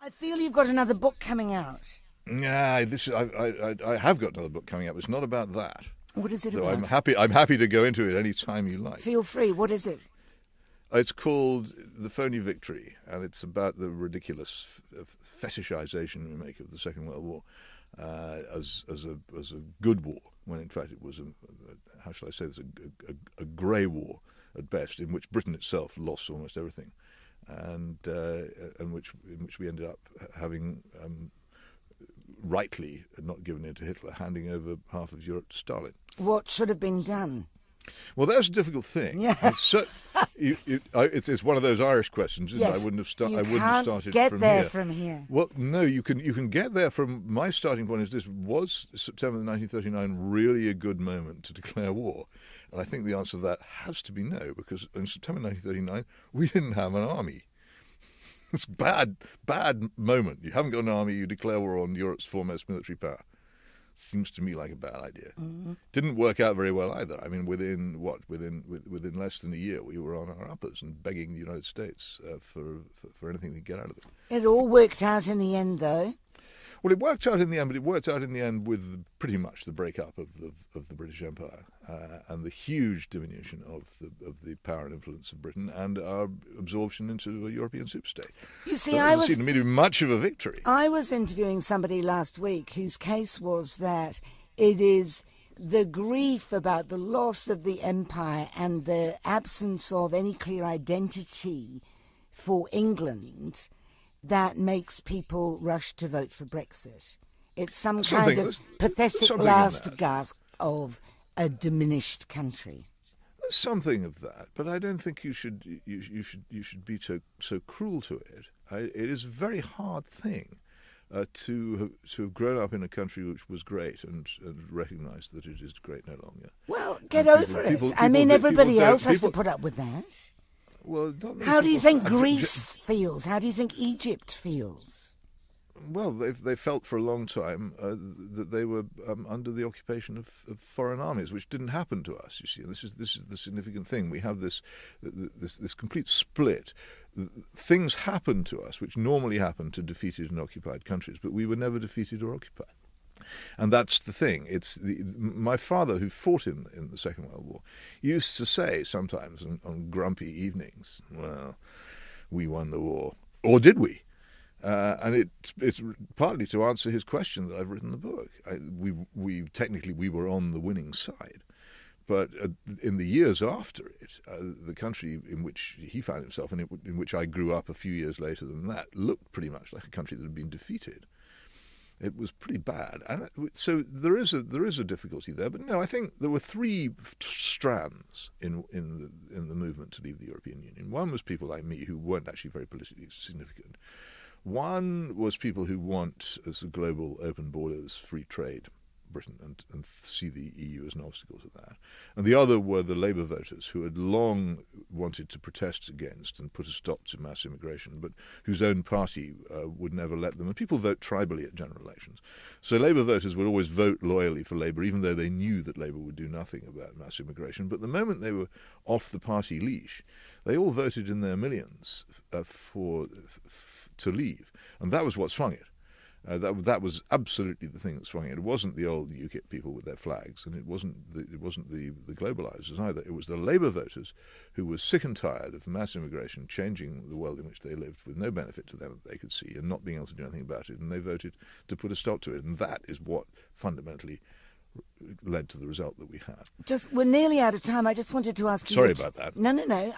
I feel you've got another book coming out. Yeah, I have got another book coming up. It's not about that. What is it Though about? I'm happy to go into it any time you like. Feel free. What is it? It's called The Phony Victory, and it's about the ridiculous fetishization we make of the Second World War as a good war, when in fact it was how shall I say this, a grey war at best, in which Britain itself lost almost everything, and in which we ended up having rightly not given in to Hitler, handing over half of Europe to Stalin. What should have been done? Well, that's a difficult thing. Yeah. It's one of those Irish questions, isn't Yes. it? I wouldn't have started You from can't get here. there from here. Well, no, you can get there from my starting point. Is this, was September 1939 really a good moment to declare war? And I think the answer to that has to be no, because in September 1939 we didn't have an army. It's a bad moment. You haven't got an army, you declare war on Europe's foremost military power. Seems to me like a bad idea. Mm-hmm. Didn't work out very well either. I mean, within less than a year, we were on our uppers and begging the United States for anything we could get out of them. It all worked out in the end, though. Well, it worked out in the end, but it worked out in the end with pretty much the breakup of the British Empire and the huge diminution of the power and influence of Britain and our absorption into a European superstate. You see, So it doesn't seem to me to be much of a victory. I was interviewing somebody last week whose case was that it is the grief about the loss of the empire and the absence of any clear identity for England that makes people rush to vote for Brexit. It's some kind of pathetic last gasp of a diminished country. There's something of that, but I don't think you should be so cruel to it. It is a very hard thing to have grown up in a country which was great and recognise that it is great no longer. Well, get over it. I mean, everybody else has to put up with that. Well, how do you think Greece feels? How do you think Egypt feels? Well, they felt for a long time that they were under the occupation of foreign armies, which didn't happen to us. You see, and this is the significant thing. We have this complete split. Things happen to us which normally happen to defeated and occupied countries, but we were never defeated or occupied. And that's the thing. My father, who fought in the Second World War, used to say sometimes on grumpy evenings, "Well, we won the war, or did we?" And it's partly to answer his question that I've written the book. We technically were on the winning side, but in the years after it, the country in which he found himself and in which I grew up a few years later than that looked pretty much like a country that had been defeated. It was pretty bad, and so there is a difficulty there. But no, I think there were three strands in the movement to leave the European Union. One was people like me who weren't actually very politically significant. One was people who want, as a global open borders, free trade, Britain, and see the EU as an obstacle to that. And the other were the Labour voters who had long wanted to protest against and put a stop to mass immigration, but whose own party would never let them. And people vote tribally at general elections. So Labour voters would always vote loyally for Labour, even though they knew that Labour would do nothing about mass immigration. But the moment they were off the party leash, they all voted in their millions to leave. And that was what swung it. That was absolutely the thing that swung it. It wasn't the old UKIP people with their flags, and it wasn't the globalisers either. It was the Labour voters who were sick and tired of mass immigration changing the world in which they lived with no benefit to them that they could see and not being able to do anything about it, and they voted to put a stop to it. And that is what fundamentally led to the result that we had. We're nearly out of time. I just wanted to ask you. Sorry about that. No.